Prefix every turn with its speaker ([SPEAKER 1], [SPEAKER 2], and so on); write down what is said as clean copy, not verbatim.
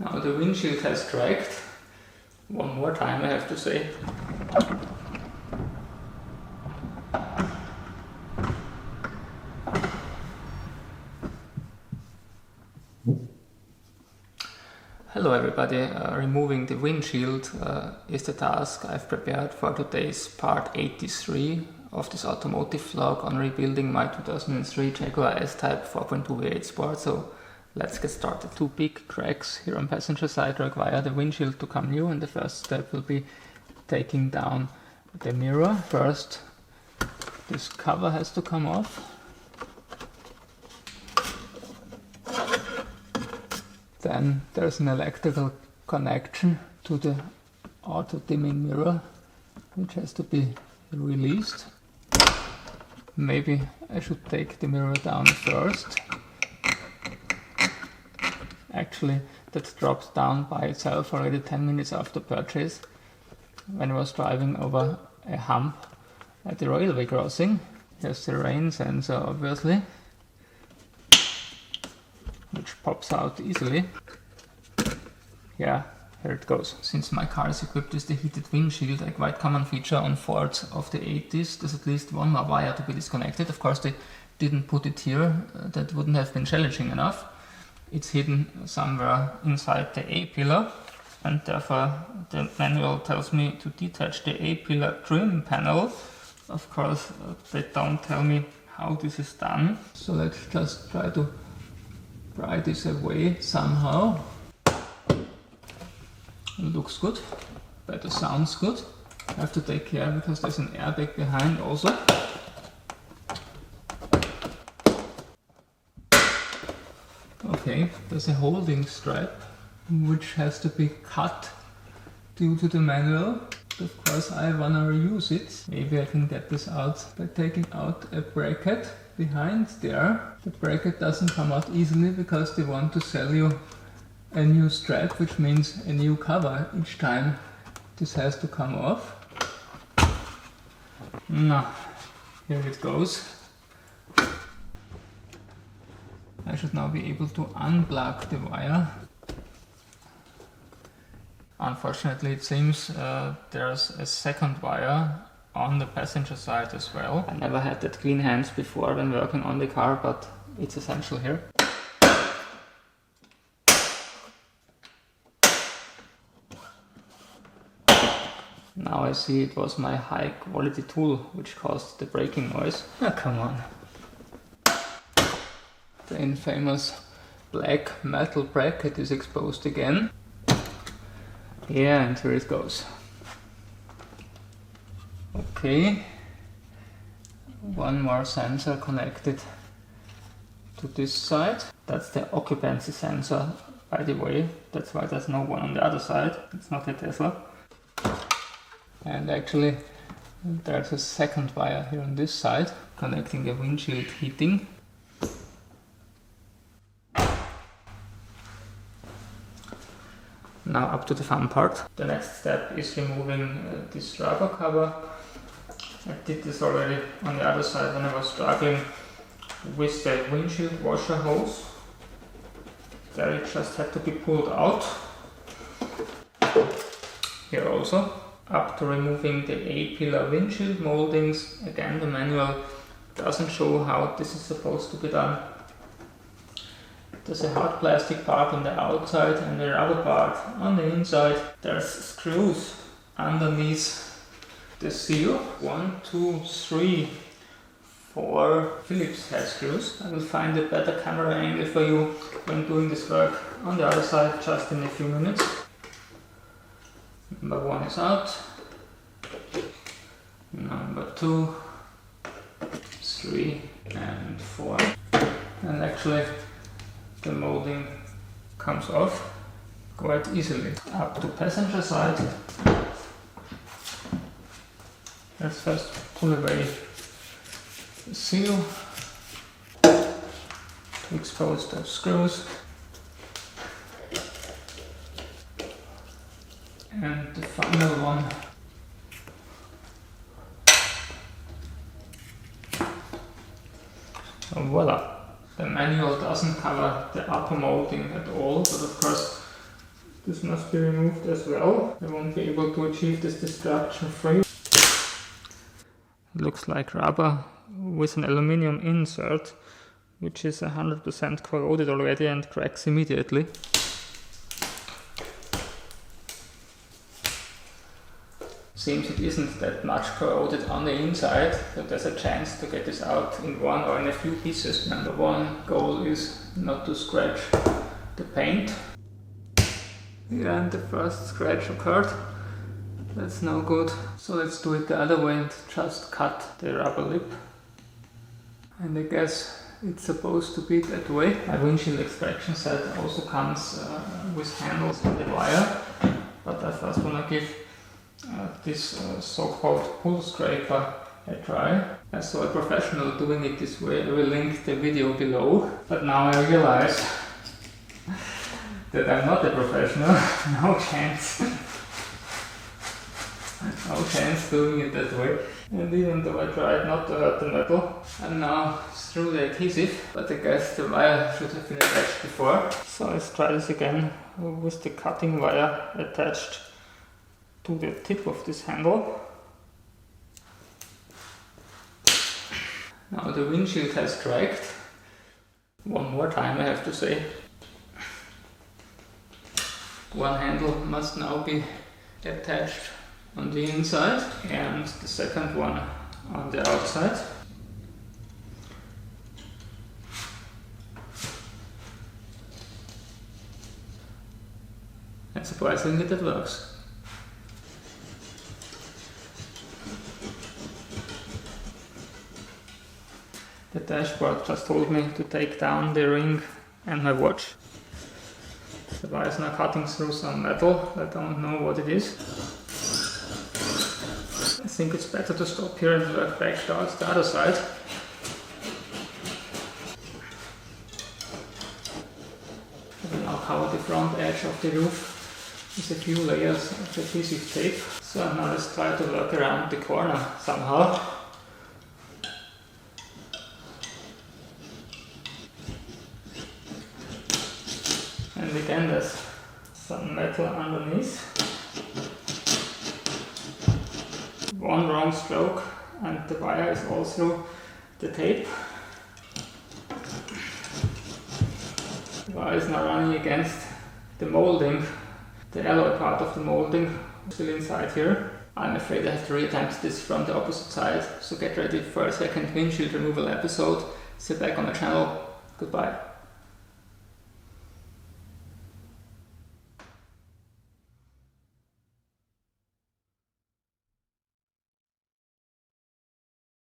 [SPEAKER 1] Now the windshield has cracked. One more time I have to say. Hello everybody, removing the windshield is the task I've prepared for today's part 83 of this automotive vlog on rebuilding my 2003 Jaguar S-Type 4.2 V8 Sport, so let's get started. Two big cracks here on passenger side require the windshield to come new, and the first step will be taking down the mirror. First, this cover has to come off. Then there's an electrical connection to the auto dimming mirror, which has to be released. Maybe I should take the mirror down first. Actually, that dropped down by itself already 10 minutes after purchase, when I was driving over a hump at the railway crossing. Here's the rain sensor, obviously, which pops out easily. Yeah, here it goes. Since my car is equipped with the heated windshield, a quite common feature on Fords of the 80s, there's at least one more wire to be disconnected. Of course, they didn't put it here, that wouldn't have been challenging enough. It's hidden somewhere inside the A-pillar, and therefore the manual tells me to detach the A-pillar trim panel. Of course, they don't tell me how this is done, so let's just try to pry this away somehow. It looks good, better sounds good. I have to take care because there's an airbag behind also. Okay, there's a holding strap which has to be cut due to the manual. Of course I wanna reuse it. Maybe I can get this out by taking out a bracket behind there. The bracket doesn't come out easily because they want to sell you a new strap, which means a new cover each time this has to come off. Now, here it goes. I should now be able to unplug the wire. Unfortunately, it seems there's a second wire on the passenger side as well. I never had that clean hands before when working on the car, but it's essential here. Now I see it was my high quality tool which caused the braking noise. Oh, come on. The infamous black metal bracket is exposed again. Yeah, and here it goes. Okay. One more sensor connected to this side. That's the occupancy sensor, by the way. That's why there's no one on the other side. It's not a Tesla. And actually there's a second wire here on this side connecting the windshield heating. Now up to the fun part. The next step is removing this rubber cover. I did this already on the other side when I was struggling with the windshield washer hose. There it just had to be pulled out. Here also. Up to removing the A-pillar windshield moldings. Again, the manual doesn't show how this is supposed to be done. There's a hard plastic part on the outside and a rubber part on the inside. There's screws underneath the seal. 1, 2, 3, 4 Phillips head screws. I will find a better camera angle for you when doing this work on the other side just in a few minutes. Number 1 is out. Number 2, 3 and 4. And actually the molding comes off quite easily. Up to passenger side. Let's first pull away the seal to expose those screws. And the final one. And voila! The manual doesn't cover the upper molding at all, but of course This must be removed as well. I won't be able to achieve this destruction free. It looks like rubber with an aluminium insert, which is 100% corroded already and cracks immediately. Seems it isn't that much corroded on the inside, but there's a chance to get this out in one or in a few pieces. Number one goal is not to scratch the paint. Yeah, and the first scratch occurred. That's no good. So let's do it the other way and just cut the rubber lip. And I guess it's supposed to be that way. My windshield extraction set also comes with handles on the wire, but I first want to give this so-called pull scraper a try. I saw a professional doing it this way. I will link the video below, but now I realize that I'm not a professional. No chance. No chance doing it that way. And even though I tried not to hurt the metal, I'm now through the adhesive, but I guess the wire should have been attached before. So let's try this again with the cutting wire attached to the tip of this handle. Now the windshield has cracked. One more time I have to say. One handle must now be attached on the inside and the second one on the outside. And surprisingly that works. The dashboard just told me to take down the ring and my watch. The wire is now cutting through some metal. I don't know what it is. I think it's better to stop here and work back towards the other side. I will now cover the front edge of the roof with a few layers of adhesive tape. So now let's try to work around the corner somehow. And again there's some metal underneath. One wrong stroke and the wire is all through the tape. The wire is now running against the molding, the alloy part of the molding, still inside here. I'm afraid I have to reattempt this from the opposite side, so get ready for a second windshield removal episode. Sit back on my channel. Goodbye.